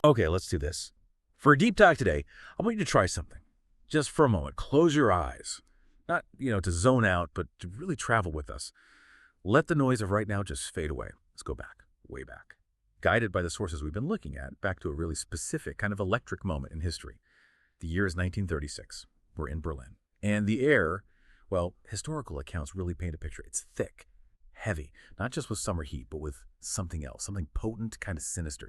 Okay, let's do this. For a deep dive today, I want you to try something. Just for a moment, close your eyes. Not, to zone out, but to really travel with us. Let the noise of right now just fade away. Let's go back, way back. Guided by the sources we've been looking at, back to a really specific, kind of electric moment in history. The year is 1936. We're in Berlin. And the air, well, historical accounts really paint a picture. It's thick, heavy, not just with summer heat, but with something else, something potent, kind of sinister.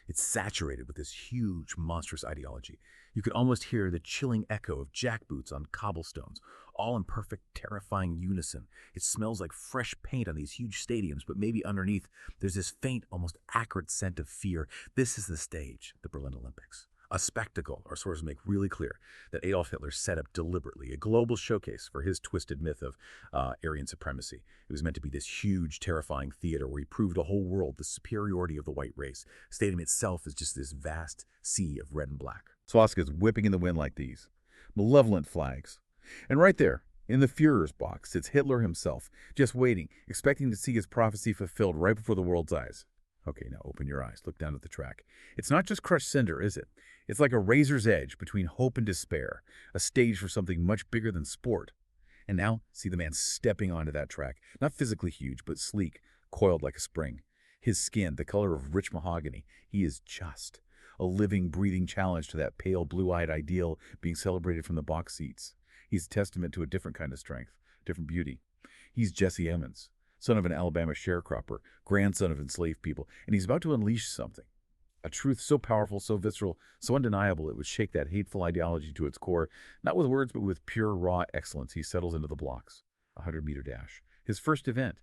It's saturated with this huge, monstrous ideology. You could almost hear the chilling echo of jackboots on cobblestones, all in perfect, terrifying unison. It smells like fresh paint on these huge stadiums, but maybe underneath, there's this faint, almost acrid scent of fear. This is the stage, the Berlin Olympics. A spectacle, our sources make really clear, that Adolf Hitler set up deliberately, a global showcase for his twisted myth of Aryan supremacy. It was meant to be this huge, terrifying theater where he proved to the whole world the superiority of the white race. The stadium itself is just this vast sea of red and black. Swastikas whipping in the wind like these. Malevolent flags. And right there, in the Führer's box, sits Hitler himself, just waiting, expecting to see his prophecy fulfilled right before the world's eyes. Okay, now open your eyes. Look down at the track. It's not just crushed cinder, is it? It's like a razor's edge between hope and despair, a stage for something much bigger than sport. And now, see the man stepping onto that track. Not physically huge, but sleek, coiled like a spring. His skin, the color of rich mahogany. He is just a living, breathing challenge to that pale, blue-eyed ideal being celebrated from the box seats. He's a testament to a different kind of strength, different beauty. He's Jesse Owens, son of an Alabama sharecropper, grandson of enslaved people, and he's about to unleash something. A truth so powerful, so visceral, so undeniable it would shake that hateful ideology to its core, not with words but with pure, raw excellence. He settles into the blocks. A 100-meter dash. His first event.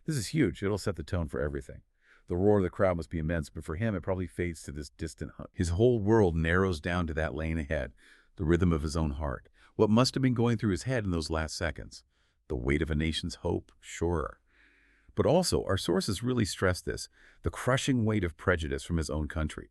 This is huge. It'll set the tone for everything. The roar of the crowd must be immense, but for him it probably fades to this distant hunt. His whole world narrows down to that lane ahead, the rhythm of his own heart. What must have been going through his head in those last seconds? The weight of a nation's hope? Sure. But also, our sources really stress this, the crushing weight of prejudice from his own country.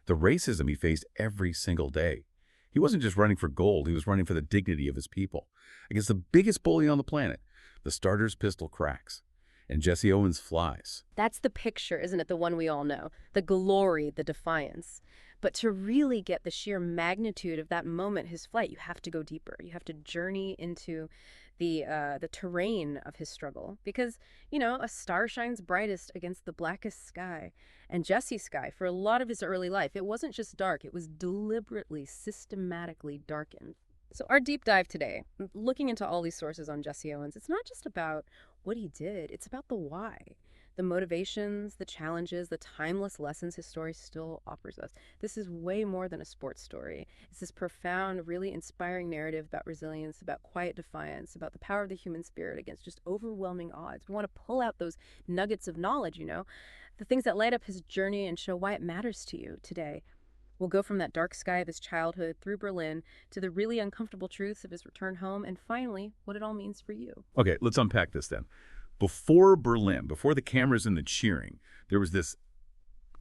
The racism he faced every single day. He wasn't just running for gold, he was running for the dignity of his people. Against the biggest bully on the planet, the starter's pistol cracks, and Jesse Owens flies. That's the picture, isn't it? The one we all know. The glory, the defiance. But to really get the sheer magnitude of that moment, his flight, you have to go deeper. You have to journey into the terrain of his struggle, because a star shines brightest against the blackest sky. And Jesse's sky, for a lot of his early life, it wasn't just dark, it was deliberately, systematically darkened. So our deep dive today, looking into all these sources on Jesse Owens, it's not just about what he did, it's about the why. The motivations, the challenges, the timeless lessons his story still offers us. This is way more than a sports story. It's this profound, really inspiring narrative about resilience, about quiet defiance, about the power of the human spirit against just overwhelming odds. We want to pull out those nuggets of knowledge, the things that light up his journey and show why it matters to you today. We'll go from that dark sky of his childhood through Berlin to the really uncomfortable truths of his return home, and finally, what it all means for you. Okay, let's unpack this then. Before Berlin, before the cameras and the cheering, there was this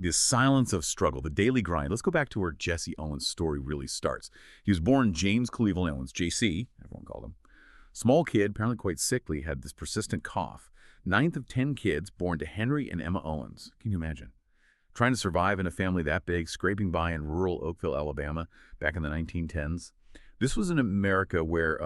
silence of struggle, the daily grind. Let's go back to where Jesse Owens' story really starts. He was born James Cleveland Owens, JC, everyone called him. Small kid, apparently quite sickly, had this persistent cough. 9th of 10 kids born to Henry and Emma Owens. Can you imagine? Trying to survive in a family that big, scraping by in rural Oakville, Alabama, back in the 1910s. This was in America where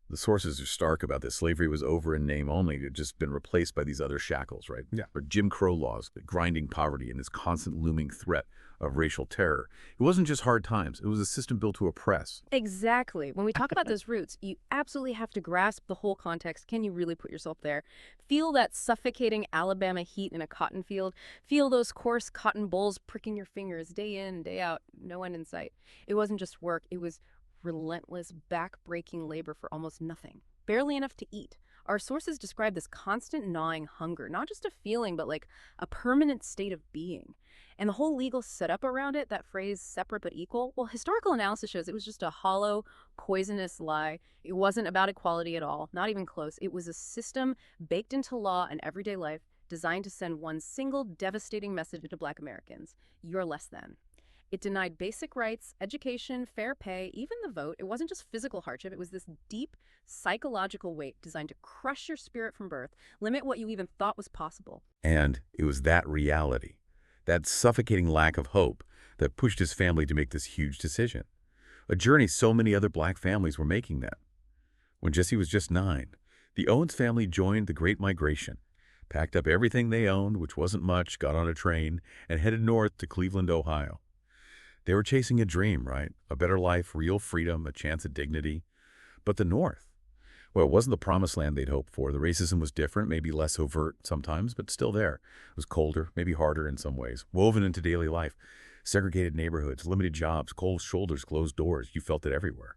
the sources are stark about this. Slavery was over in name only. It had just been replaced by these other shackles, right? Yeah. Or Jim Crow laws, grinding poverty and this constant looming threat of racial terror. It wasn't just hard times. It was a system built to oppress. Exactly. When we talk about those roots, you absolutely have to grasp the whole context. Can you really put yourself there? Feel that suffocating Alabama heat in a cotton field. Feel those coarse cotton bolls pricking your fingers day in, day out, no end in sight. It wasn't just work. It was relentless, back-breaking labor for almost nothing. Barely enough to eat. Our sources describe this constant gnawing hunger, not just a feeling, but like a permanent state of being. And the whole legal setup around it, that phrase, separate but equal, well, historical analysis shows it was just a hollow, poisonous lie. It wasn't about equality at all, not even close. It was a system baked into law and everyday life designed to send one single devastating message to Black Americans. You're less than. It denied basic rights, education, fair pay, even the vote. It wasn't just physical hardship. It was this deep psychological weight designed to crush your spirit from birth, limit what you even thought was possible. And it was that reality, that suffocating lack of hope that pushed his family to make this huge decision. A journey so many other black families were making that. When Jesse was just 9, the Owens family joined the Great Migration, packed up everything they owned, which wasn't much, got on a train, and headed north to Cleveland, Ohio. They were chasing a dream, right? A better life, real freedom, a chance at dignity. But the North, well, it wasn't the promised land they'd hoped for. The racism was different, maybe less overt sometimes, but still there. It was colder, maybe harder in some ways, woven into daily life. Segregated neighborhoods, limited jobs, cold shoulders, closed doors. You felt it everywhere.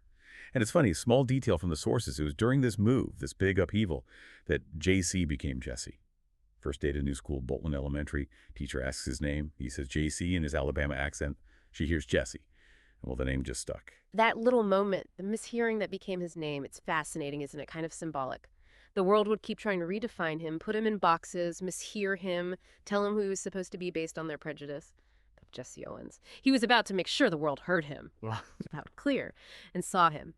And it's funny, small detail from the sources. It was during this move, this big upheaval, that JC became Jesse. First day to new school, Bolton Elementary. Teacher asks his name. He says JC in his Alabama accent. She hears Jesse. Well, the name just stuck. That little moment, the mishearing that became his name, it's fascinating, isn't it? Kind of symbolic. The world would keep trying to redefine him, put him in boxes, mishear him, tell him who he was supposed to be based on their prejudice. Jesse Owens. He was about to make sure the world heard him loud and clear and saw him.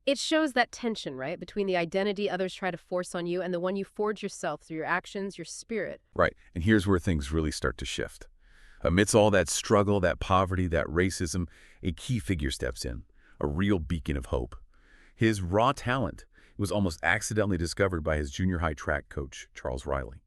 It shows that tension, right, between the identity others try to force on you and the one you forge yourself through your actions, your spirit. Right. And here's where things really start to shift. Amidst all that struggle, that poverty, that racism, a key figure steps in, a real beacon of hope. His raw talent was almost accidentally discovered by his junior high track coach, Charles Riley.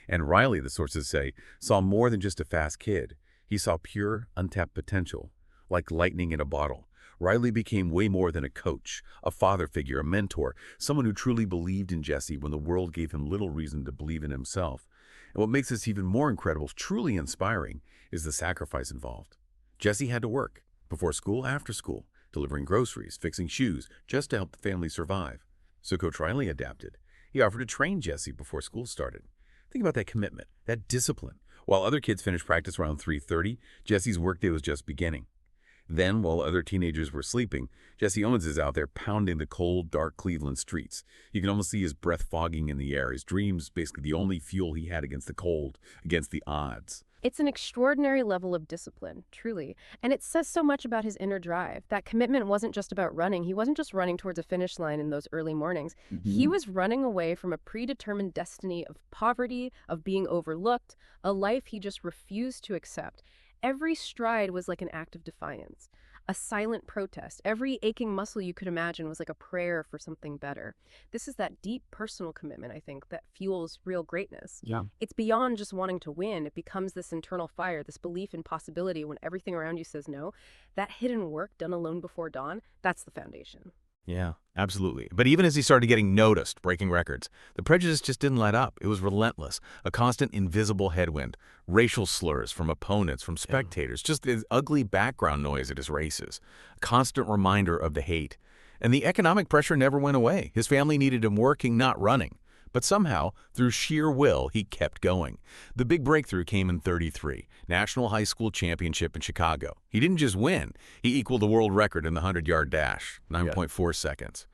And Riley, the sources say, saw more than just a fast kid. He saw pure, untapped potential, like lightning in a bottle. Riley became way more than a coach, a father figure, a mentor, someone who truly believed in Jesse when the world gave him little reason to believe in himself. And what makes this even more incredible, truly inspiring, is the sacrifice involved. Jesse had to work, before school, after school, delivering groceries, fixing shoes, just to help the family survive. So Coach Riley adapted. He offered to train Jesse before school started. Think about that commitment, that discipline. While other kids finished practice around 3:30, Jesse's workday was just beginning. Then, while other teenagers were sleeping, Jesse Owens is out there pounding the cold, dark Cleveland streets. You can almost see his breath fogging in the air, his dreams basically the only fuel he had against the cold, against the odds. It's an extraordinary level of discipline, truly. And it says so much about his inner drive. That commitment wasn't just about running. He wasn't just running towards a finish line in those early mornings. He was running away from a predetermined destiny of poverty, of being overlooked, a life he just refused to accept. Every stride was like an act of defiance, a silent protest. Every aching muscle you could imagine was like a prayer for something better. This is that deep personal commitment, I think, that fuels real greatness. Yeah. It's beyond just wanting to win. It becomes this internal fire, this belief in possibility when everything around you says no. That hidden work done alone before dawn, that's the foundation. Yeah, absolutely. But even as he started getting noticed, breaking records, the prejudice just didn't let up. It was relentless, a constant invisible headwind, racial slurs from opponents, from spectators, just this ugly background noise at his races, a constant reminder of the hate. And the economic pressure never went away. His family needed him working, not running. But somehow, through sheer will, he kept going. The big breakthrough came in '33, National High School Championship in Chicago. He didn't just win, he equaled the world record in the 100-yard dash, 9.4 seconds.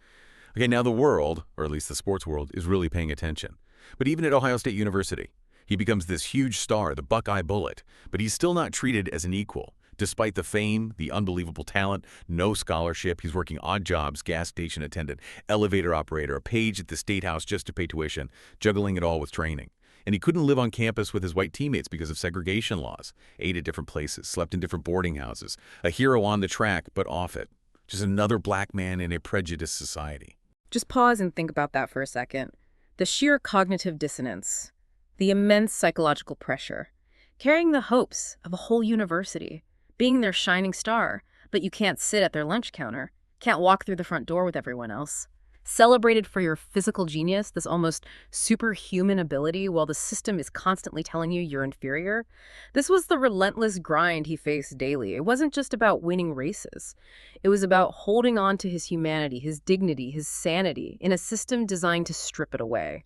Okay, now the world, or at least the sports world, is really paying attention. But even at Ohio State University, he becomes this huge star, the Buckeye Bullet, but he's still not treated as an equal. Despite the fame, the unbelievable talent, no scholarship, he's working odd jobs, gas station attendant, elevator operator, a page at the State House just to pay tuition, juggling it all with training. And he couldn't live on campus with his white teammates because of segregation laws. Ate at different places, slept in different boarding houses. A hero on the track, but off it. Just another black man in a prejudiced society. Just pause and think about that for a second. The sheer cognitive dissonance, the immense psychological pressure, carrying the hopes of a whole university, being their shining star, but you can't sit at their lunch counter, can't walk through the front door with everyone else. Celebrated for your physical genius, this almost superhuman ability, while the system is constantly telling you you're inferior. This was the relentless grind he faced daily. It wasn't just about winning races. It was about holding on to his humanity, his dignity, his sanity, in a system designed to strip it away.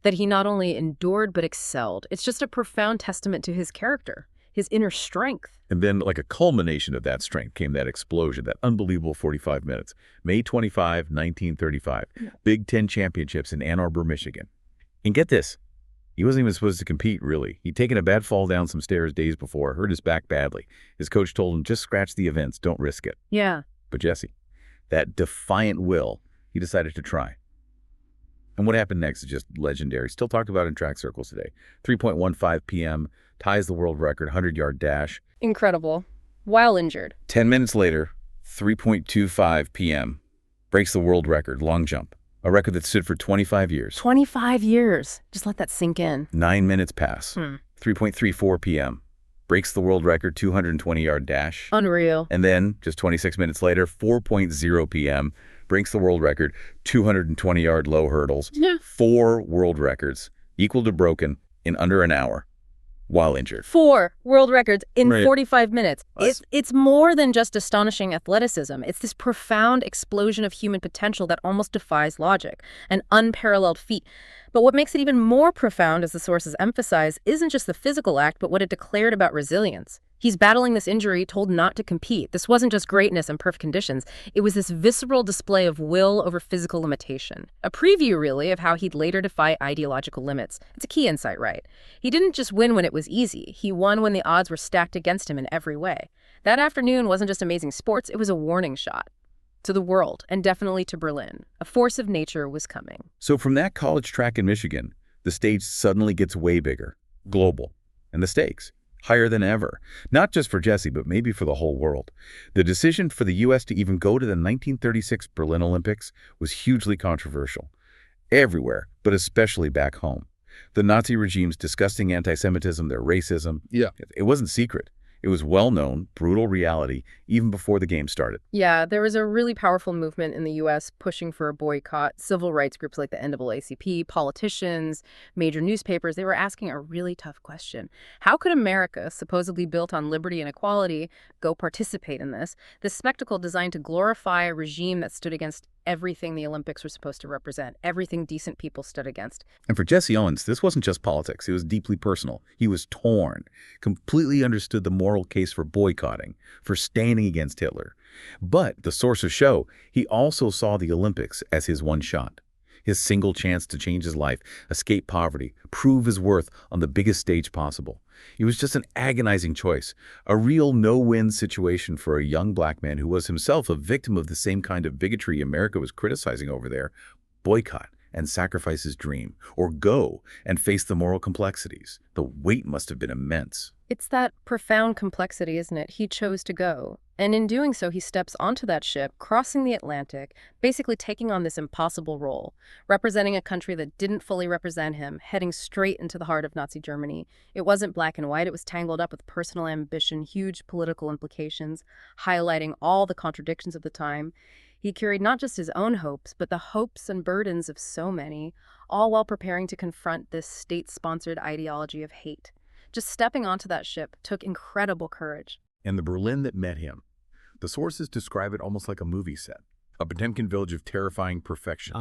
That he not only endured but excelled. It's just a profound testament to his character, his inner strength. And then, like a culmination of that strength, came that explosion, that unbelievable 45 minutes. May 25, 1935, Big Ten Championships in Ann Arbor, Michigan. And get this, he wasn't even supposed to compete, really. He'd taken a bad fall down some stairs days before, hurt his back badly. His coach told him, just scratch the events, don't risk it. Yeah. But Jesse, that defiant will, he decided to try. And what happened next is just legendary. Still talked about in track circles today. 3.15 p.m., ties the world record, 100-yard dash. Incredible. While injured. 10 minutes later, 3.25 p.m., breaks the world record, long jump. A record that stood for 25 years. 25 years. Just let that sink in. 9 minutes pass. 3.34 p.m., breaks the world record, 220-yard dash. Unreal. And then, just 26 minutes later, 4.0 p.m., breaks the world record, 220-yard low hurdles. Yeah. 4 world records, equal to broken, in under an hour, while injured. 4 world records in Right. 45 minutes. Us. It's more than just astonishing athleticism. It's this profound explosion of human potential that almost defies logic, an unparalleled feat. But what makes it even more profound, as the sources emphasize, isn't just the physical act, but what it declared about resilience. He's battling this injury, told not to compete. This wasn't just greatness and perfect conditions. It was this visceral display of will over physical limitation. A preview, really, of how he'd later defy ideological limits. It's a key insight, right? He didn't just win when it was easy. He won when the odds were stacked against him in every way. That afternoon wasn't just amazing sports, it was a warning shot. To the world, and definitely to Berlin. A force of nature was coming. So from that college track in Michigan, the stage suddenly gets way bigger, global, and the stakes higher than ever. Not just for Jesse, but maybe for the whole world. The decision for the U.S. to even go to the 1936 Berlin Olympics was hugely controversial. Everywhere, but especially back home. The Nazi regime's disgusting anti-Semitism, their racism, it wasn't secret. It was well-known, brutal reality, even before the game started. Yeah, there was a really powerful movement in the U.S. pushing for a boycott. Civil rights groups like the NAACP, politicians, major newspapers, they were asking a really tough question. How could America, supposedly built on liberty and equality, go participate in this? This spectacle designed to glorify a regime that stood against everything the Olympics were supposed to represent, everything decent people stood against. And for Jesse Owens, this wasn't just politics. It was deeply personal. He was torn, completely understood the moral case for boycotting, for standing against Hitler. But the sources show he also saw the Olympics as his one shot, his single chance to change his life, escape poverty, prove his worth on the biggest stage possible. It was just an agonizing choice, a real no-win situation for a young black man who was himself a victim of the same kind of bigotry America was criticizing over there. Boycott and sacrifice his dream, or go and face the moral complexities. The weight must have been immense. It's that profound complexity, isn't it? He chose to go. And in doing so, he steps onto that ship, crossing the Atlantic, basically taking on this impossible role, representing a country that didn't fully represent him, heading straight into the heart of Nazi Germany. It wasn't black and white. It was tangled up with personal ambition, huge political implications, highlighting all the contradictions of the time. He carried not just his own hopes, but the hopes and burdens of so many, all while preparing to confront this state-sponsored ideology of hate. Just stepping onto that ship took incredible courage. And the Berlin that met him, the sources describe it almost like a movie set. A Potemkin village of terrifying perfection.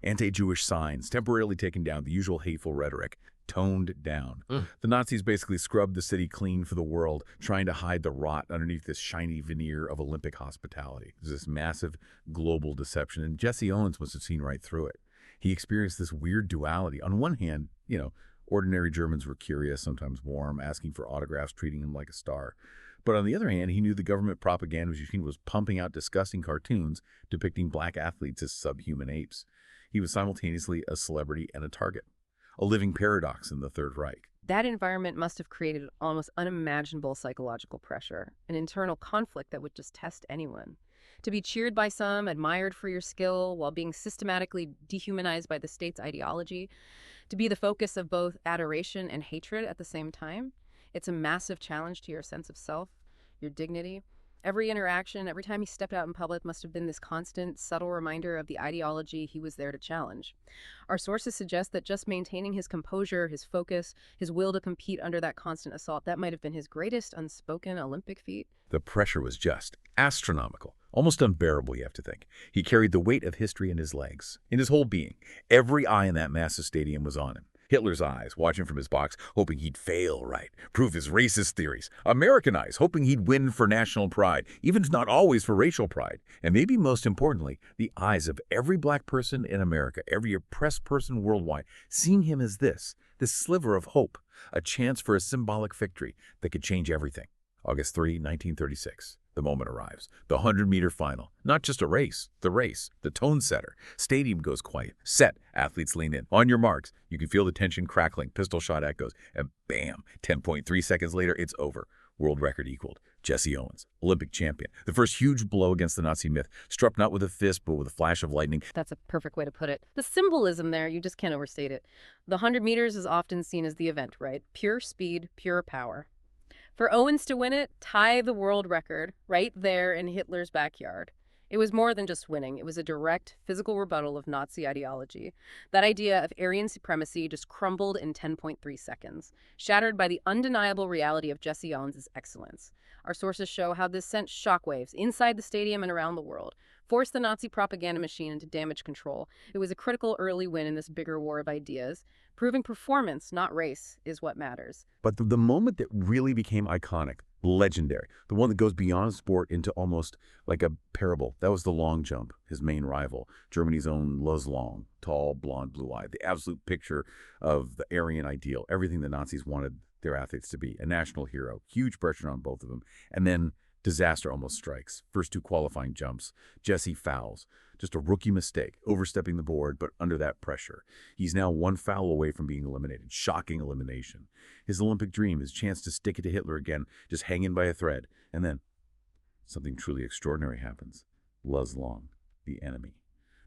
Anti-Jewish signs, temporarily taken down, the usual hateful rhetoric, toned down. The Nazis basically scrubbed the city clean for the world, trying to hide the rot underneath this shiny veneer of Olympic hospitality. There's this massive global deception, and Jesse Owens must have seen right through it. He experienced this weird duality. On one hand, ordinary Germans were curious, sometimes warm, asking for autographs, treating him like a star. But on the other hand, he knew the government propaganda machine was pumping out disgusting cartoons depicting black athletes as subhuman apes. He was simultaneously a celebrity and a target, a living paradox in the Third Reich. That environment must have created almost unimaginable psychological pressure, an internal conflict that would just test anyone. To be cheered by some, admired for your skill, while being systematically dehumanized by the state's ideology, to be the focus of both adoration and hatred at the same time, it's a massive challenge to your sense of self, your dignity. Every interaction, every time he stepped out in public must have been this constant, subtle reminder of the ideology he was there to challenge. Our sources suggest that just maintaining his composure, his focus, his will to compete under that constant assault, that might have been his greatest unspoken Olympic feat. The pressure was just astronomical, almost unbearable, you have to think. He carried the weight of history in his legs, in his whole being. Every eye in that massive stadium was on him. Hitler's eyes, watching from his box, hoping he'd fail right, prove his racist theories. American eyes, hoping he'd win for national pride, even if not always for racial pride. And maybe most importantly, the eyes of every black person in America, every oppressed person worldwide, seeing him as this sliver of hope, a chance for a symbolic victory that could change everything. August 3, 1936. The moment arrives. The 100-meter final. Not just a race. The race. The tone setter. Stadium goes quiet. Set. Athletes lean in. On your marks. You can feel the tension crackling. Pistol shot echoes. And bam! 10.3 seconds later, it's over. World record equaled. Jesse Owens, Olympic champion. The first huge blow against the Nazi myth, struck not with a fist, but with a flash of lightning. That's a perfect way to put it. The symbolism there, you just can't overstate it. The 100 meters is often seen as the event, right? Pure speed, pure power. For Owens to win it, tie the world record right there in Hitler's backyard. It was more than just winning. It was a direct physical rebuttal of Nazi ideology. That idea of Aryan supremacy just crumbled in 10.3 seconds, shattered by the undeniable reality of Jesse Owens' excellence. Our sources show how this sent shockwaves inside the stadium and around the world, forced the Nazi propaganda machine into damage control. It was a critical early win in this bigger war of ideas. Proving performance, not race, is what matters. But the moment that really became iconic, legendary, the one that goes beyond sport into almost like a parable, that was the long jump, his main rival, Germany's own Luz Long, tall, blonde, blue-eyed, the absolute picture of the Aryan ideal, everything the Nazis wanted their athletes to be, a national hero, huge pressure on both of them, and then disaster almost strikes. First two qualifying jumps, Jesse fouls. Just a rookie mistake, overstepping the board, but under that pressure. He's now one foul away from being eliminated. Shocking elimination. His Olympic dream, his chance to stick it to Hitler again, just hanging by a thread. And then something truly extraordinary happens. Luz Long, the enemy.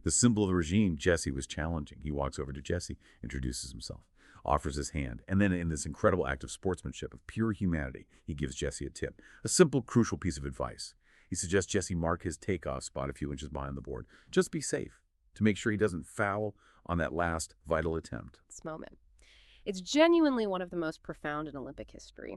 The symbol of the regime Jesse was challenging. He walks over to Jesse, introduces himself, offers his hand, and then in this incredible act of sportsmanship, of pure humanity, he gives Jesse a tip. A simple, crucial piece of advice. He suggests Jesse mark his takeoff spot a few inches behind the board. Just be safe, to make sure he doesn't foul on that last vital attempt. This moment. It's genuinely one of the most profound in Olympic history.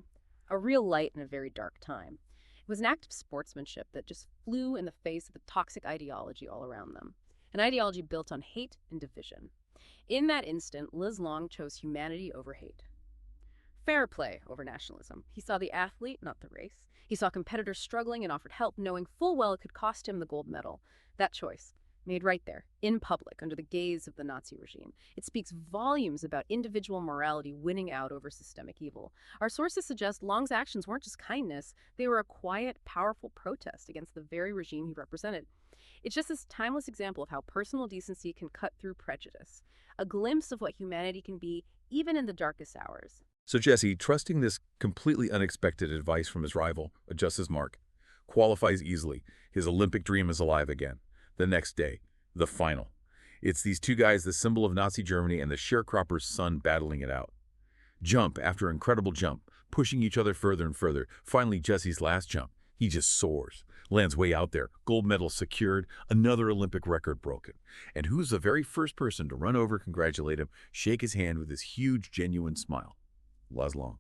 A real light in a very dark time. It was an act of sportsmanship that just flew in the face of the toxic ideology all around them. An ideology built on hate and division. In that instant, Luz Long chose humanity over hate. Fair play over nationalism. He saw the athlete, not the race. He saw competitors struggling and offered help, knowing full well it could cost him the gold medal. That choice, made right there, in public, under the gaze of the Nazi regime. It speaks volumes about individual morality winning out over systemic evil. Our sources suggest Long's actions weren't just kindness, they were a quiet, powerful protest against the very regime he represented. It's just this timeless example of how personal decency can cut through prejudice. A glimpse of what humanity can be, even in the darkest hours. So Jesse, trusting this completely unexpected advice from his rival, adjusts his mark, qualifies easily. His Olympic dream is alive again. The next day, the final. It's these two guys, the symbol of Nazi Germany and the sharecropper's son, battling it out. Jump after incredible jump, pushing each other further and further. Finally, Jesse's last jump. He just soars, lands way out there, gold medal secured, another Olympic record broken. And who's the very first person to run over, congratulate him, shake his hand with this huge, genuine smile? Luz Long.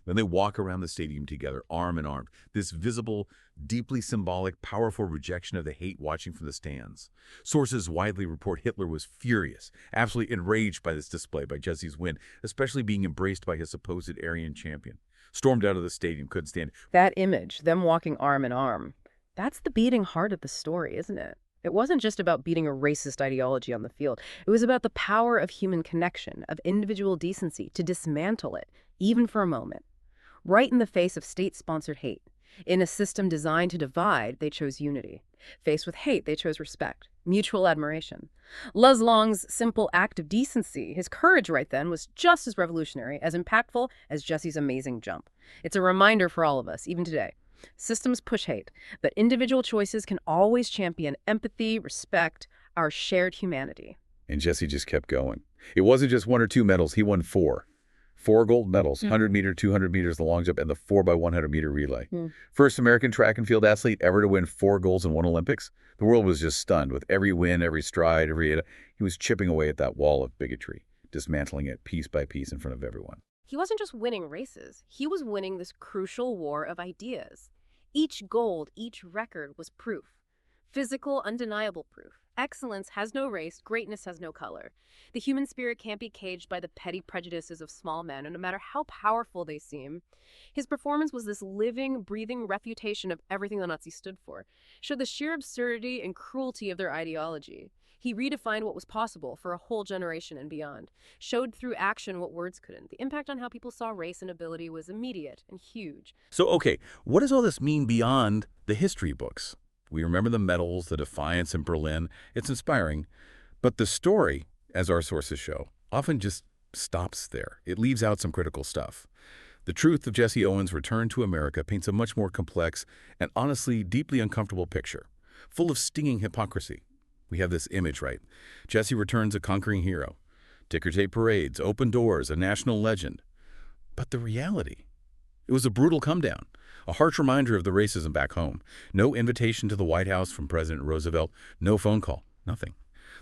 Then they walk around the stadium together, arm in arm. This visible, deeply symbolic, powerful rejection of the hate watching from the stands. Sources widely report Hitler was furious, absolutely enraged by this display, by Jesse's win, especially being embraced by his supposed Aryan champion. Stormed out of the stadium, couldn't stand it. That image, them walking arm in arm, that's the beating heart of the story, isn't it? It wasn't just about beating a racist ideology on the field. It was about the power of human connection, of individual decency, to dismantle it, even for a moment. Right in the face of state-sponsored hate. In a system designed to divide, they chose unity. Faced with hate, they chose respect, mutual admiration. Luz Long's simple act of decency, his courage right then, was just as revolutionary, as impactful as Jesse's amazing jump. It's a reminder for all of us, even today. Systems push hate, but individual choices can always champion empathy, respect, our shared humanity. And Jesse just kept going. It wasn't just 1 or 2 medals, he won 4. 4 gold medals, 100 meter, 200 meters, the long jump, and the 4x100 meter relay. First American track and field athlete ever to win 4 golds in 1 Olympics. The world was just stunned with every win, every stride, he was chipping away at that wall of bigotry, dismantling it piece by piece in front of everyone. He wasn't just winning races, he was winning this crucial war of ideas. Each gold, each record was proof. Physical, undeniable proof. Excellence has no race, greatness has no color. The human spirit can't be caged by the petty prejudices of small men, and no matter how powerful they seem. His performance was this living, breathing refutation of everything the Nazis stood for. Showed the sheer absurdity and cruelty of their ideology. He redefined what was possible for a whole generation and beyond, showed through action what words couldn't. The impact on how people saw race and ability was immediate and huge. So, okay, what does all this mean beyond the history books? We remember the medals, the defiance in Berlin. It's inspiring. But the story, as our sources show, often just stops there. It leaves out some critical stuff. The truth of Jesse Owens' return to America paints a much more complex and honestly deeply uncomfortable picture, full of stinging hypocrisy. We have this image, right? Jesse returns a conquering hero. Ticker tape parades, open doors, a national legend. But the reality? It was a brutal come-down, a harsh reminder of the racism back home. No invitation to the White House from President Roosevelt, no phone call, nothing.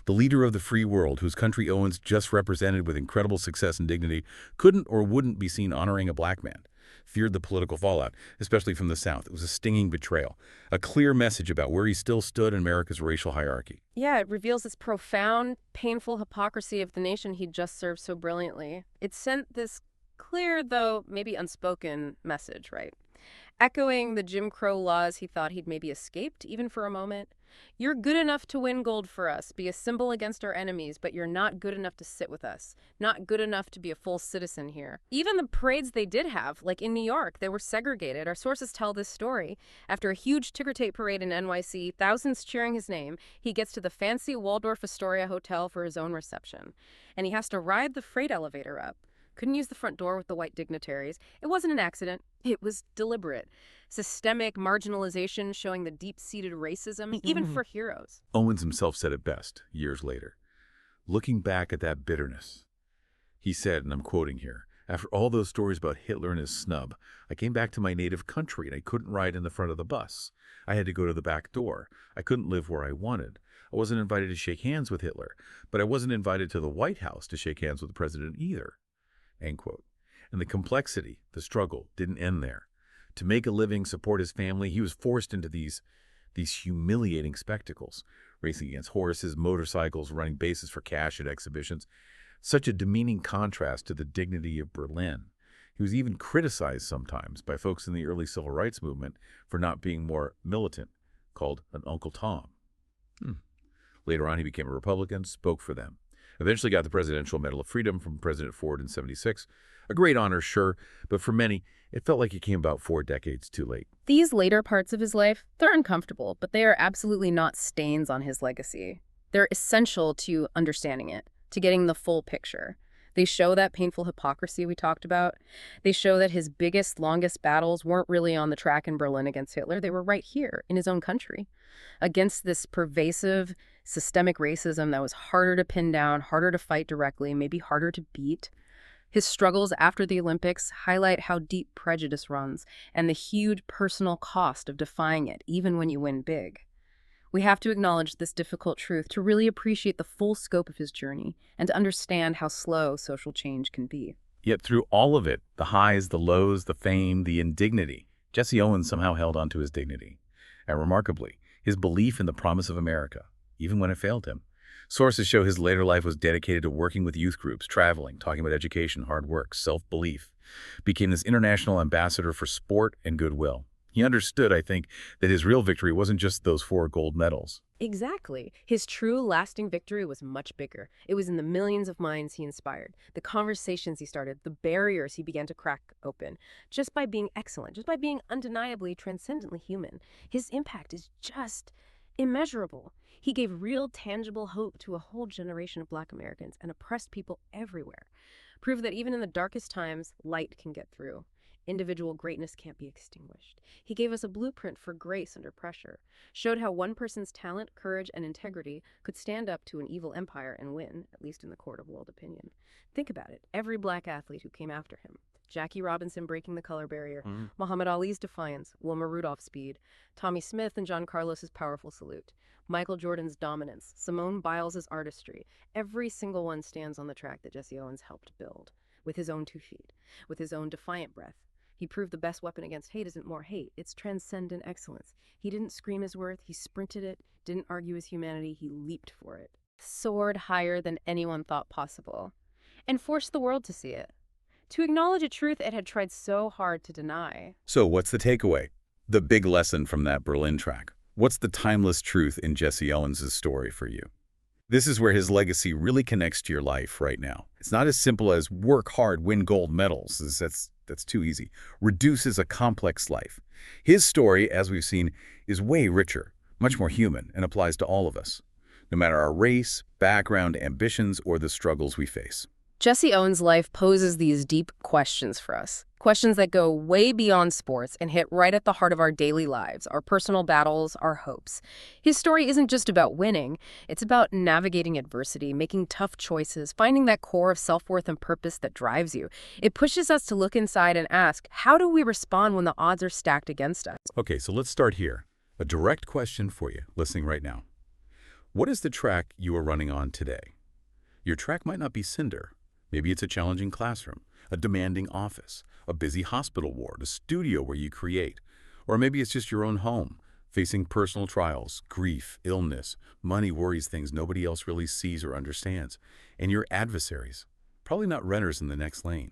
The leader of the free world, whose country Owens just represented with incredible success and dignity, couldn't or wouldn't be seen honoring a black man. Feared the political fallout, especially from the South. It was a stinging betrayal, a clear message about where he still stood in America's racial hierarchy. Yeah, it reveals this profound, painful hypocrisy of the nation he'd just served so brilliantly. It sent this clear, though maybe unspoken, message, right? Echoing the Jim Crow laws he thought he'd maybe escaped, even for a moment. You're good enough to win gold for us, be a symbol against our enemies, but you're not good enough to sit with us. Not good enough to be a full citizen here. Even the parades they did have, like in New York, they were segregated. Our sources tell this story. After a huge ticker tape parade in NYC, thousands cheering his name, he gets to the fancy Waldorf Astoria hotel for his own reception. And he has to ride the freight elevator up. Couldn't use the front door with the white dignitaries. It wasn't an accident. It was deliberate. Systemic marginalization showing the deep-seated racism, even for heroes. Owens himself said it best years later. Looking back at that bitterness, he said, and I'm quoting here, "After all those stories about Hitler and his snub, I came back to my native country and I couldn't ride in the front of the bus. I had to go to the back door. I couldn't live where I wanted. I wasn't invited to shake hands with Hitler, but I wasn't invited to the White House to shake hands with the president either." End quote. And the complexity, the struggle, didn't end there. To make a living, support his family, he was forced into these humiliating spectacles, racing against horses, motorcycles, running bases for cash at exhibitions. Such a demeaning contrast to the dignity of Berlin. He was even criticized sometimes by folks in the early civil rights movement for not being more militant, called an Uncle Tom. Later on, he became a Republican, spoke for them. Eventually got the Presidential Medal of Freedom from President Ford in '76. A great honor, sure, but for many, it felt like it came about 4 decades too late. These later parts of his life, they're uncomfortable, but they are absolutely not stains on his legacy. They're essential to understanding it, to getting the full picture. They show that painful hypocrisy we talked about. They show that his biggest, longest battles weren't really on the track in Berlin against Hitler. They were right here in his own country, against this pervasive, systemic racism that was harder to pin down, harder to fight directly, maybe harder to beat. His struggles after the Olympics highlight how deep prejudice runs and the huge personal cost of defying it, even when you win big. We have to acknowledge this difficult truth to really appreciate the full scope of his journey and to understand how slow social change can be. Yet through all of it, the highs, the lows, the fame, the indignity, Jesse Owens somehow held on to his dignity. And remarkably, his belief in the promise of America, even when it failed him. Sources show his later life was dedicated to working with youth groups, traveling, talking about education, hard work, self-belief. Became this international ambassador for sport and goodwill. He understood, I think, that his real victory wasn't just those 4 gold medals. Exactly. His true, lasting victory was much bigger. It was in the millions of minds he inspired, the conversations he started, the barriers he began to crack open. Just by being excellent, just by being undeniably, transcendently human, his impact is just immeasurable. He gave real, tangible hope to a whole generation of Black Americans and oppressed people everywhere. Proved that even in the darkest times, light can get through. Individual greatness can't be extinguished. He gave us a blueprint for grace under pressure, showed how one person's talent, courage, and integrity could stand up to an evil empire and win, at least in the court of world opinion. Think about it. Every Black athlete who came after him. Jackie Robinson breaking the color barrier, Muhammad Ali's defiance, Wilma Rudolph's speed, Tommy Smith and John Carlos's powerful salute, Michael Jordan's dominance, Simone Biles's artistry. Every single one stands on the track that Jesse Owens helped build, with his own 2 feet, with his own defiant breath. He proved the best weapon against hate isn't more hate, it's transcendent excellence. He didn't scream his worth, he sprinted it, didn't argue his humanity, he leaped for it. Soared higher than anyone thought possible, and forced the world to see it. To acknowledge a truth it had tried so hard to deny. So what's the takeaway? The big lesson from that Berlin track. What's the timeless truth in Jesse Owens' story for you? This is where his legacy really connects to your life right now. It's not as simple as work hard, win gold medals. That's too easy. Reduces a complex life. His story, as we've seen, is way richer, much more human, and applies to all of us, no matter our race, background, ambitions, or the struggles we face. Jesse Owens' life poses these deep questions for us. Questions that go way beyond sports and hit right at the heart of our daily lives, our personal battles, our hopes. His story isn't just about winning. It's about navigating adversity, making tough choices, finding that core of self-worth and purpose that drives you. It pushes us to look inside and ask, how do we respond when the odds are stacked against us? Okay, so let's start here. A direct question for you, listening right now. What is the track you are running on today? Your track might not be Cinder. Maybe it's a challenging classroom, a demanding office, a busy hospital ward, a studio where you create. Or maybe it's just your own home, facing personal trials, grief, illness, money worries, things nobody else really sees or understands. And your adversaries, probably not runners in the next lane.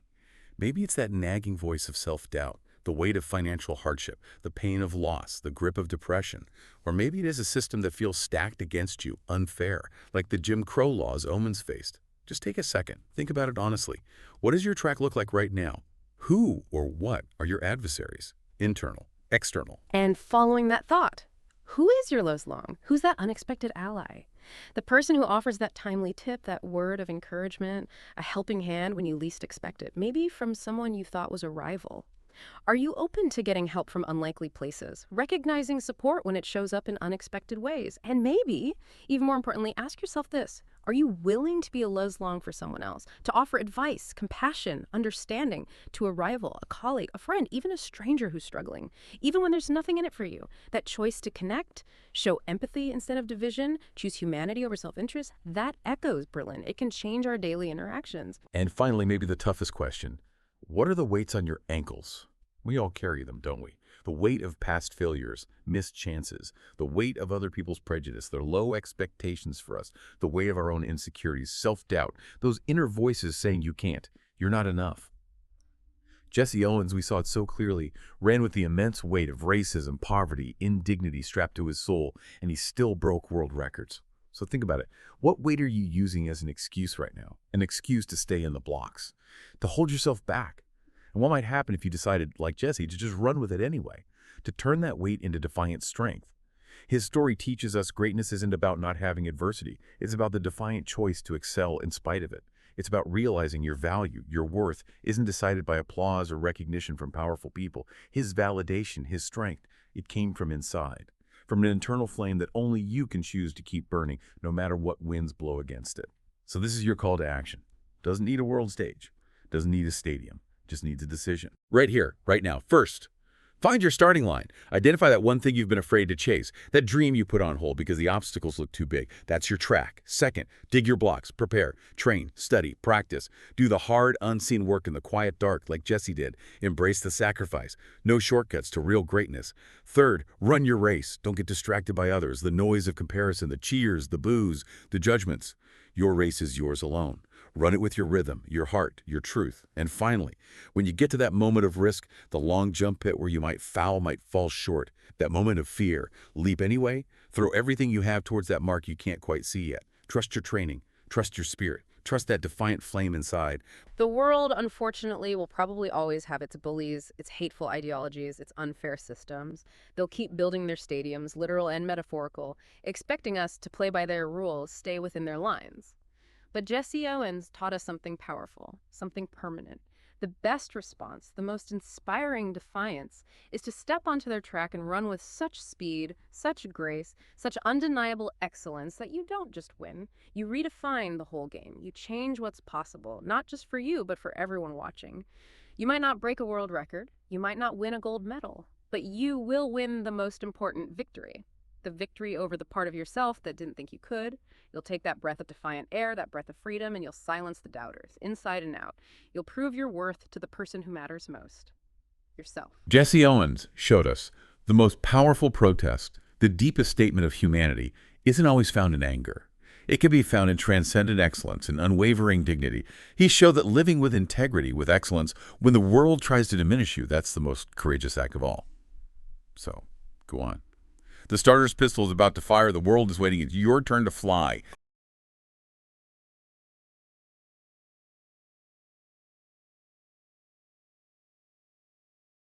Maybe it's that nagging voice of self-doubt, the weight of financial hardship, the pain of loss, the grip of depression. Or maybe it is a system that feels stacked against you, unfair, like the Jim Crow laws Owens faced. Just take a second. Think about it honestly. What does your track look like right now? Who or what are your adversaries? Internal, external. And following that thought, who is your Lowe's Long? Who's that unexpected ally? The person who offers that timely tip, that word of encouragement, a helping hand when you least expect it, maybe from someone you thought was a rival. Are you open to getting help from unlikely places, recognizing support when it shows up in unexpected ways? And maybe, even more importantly, ask yourself this. Are you willing to be a Lowe's Long for someone else, to offer advice, compassion, understanding to a rival, a colleague, a friend, even a stranger who's struggling, even when there's nothing in it for you? That choice to connect, show empathy instead of division, choose humanity over self-interest, that echoes Berlin. It can change our daily interactions. And finally, maybe the toughest question. What are the weights on your ankles? We all carry them, don't we? The weight of past failures, missed chances, the weight of other people's prejudice, their low expectations for us, the weight of our own insecurities, self-doubt, those inner voices saying you can't, you're not enough. Jesse Owens, we saw it so clearly, ran with the immense weight of racism, poverty, indignity strapped to his soul, and he still broke world records. So think about it. What weight are you using as an excuse right now? An excuse to stay in the blocks, to hold yourself back? And what might happen if you decided, like Jesse, to just run with it anyway, to turn that weight into defiant strength? His story teaches us greatness isn't about not having adversity. It's about the defiant choice to excel in spite of it. It's about realizing your value, your worth, isn't decided by applause or recognition from powerful people. His validation, his strength, it came from inside, from an internal flame that only you can choose to keep burning, no matter what winds blow against it. So this is your call to action. Doesn't need a world stage. Doesn't need a stadium. Just needs a decision. Right here, right now. First, find your starting line. Identify that one thing you've been afraid to chase, that dream you put on hold because the obstacles look too big. That's your track. Second, dig your blocks, prepare, train, study, practice. Do the hard, unseen work in the quiet dark like Jesse did. Embrace the sacrifice. No shortcuts to real greatness. Third, run your race. Don't get distracted by others, the noise of comparison, the cheers, the boos, the judgments. Your race is yours alone. Run it with your rhythm, your heart, your truth. And finally, when you get to that moment of risk, the long jump pit where you might fall short, that moment of fear, leap anyway, throw everything you have towards that mark you can't quite see yet. Trust your training, trust your spirit, trust that defiant flame inside. The world, unfortunately, will probably always have its bullies, its hateful ideologies, its unfair systems. They'll keep building their stadiums, literal and metaphorical, expecting us to play by their rules, stay within their lines. But Jesse Owens taught us something powerful, something permanent. The best response, the most inspiring defiance, is to step onto their track and run with such speed, such grace, such undeniable excellence that you don't just win. You redefine the whole game. You change what's possible, not just for you, but for everyone watching. You might not break a world record. You might not win a gold medal, but you will win the most important victory. The victory over the part of yourself that didn't think you could. You'll take that breath of defiant air, that breath of freedom, and you'll silence the doubters, inside and out. You'll prove your worth to the person who matters most, yourself. Jesse Owens showed us the most powerful protest, the deepest statement of humanity, isn't always found in anger. It can be found in transcendent excellence and unwavering dignity. He showed that living with integrity, with excellence, when the world tries to diminish you, that's the most courageous act of all. So, go on. The starter's pistol is about to fire. The world is waiting. It's your turn to fly.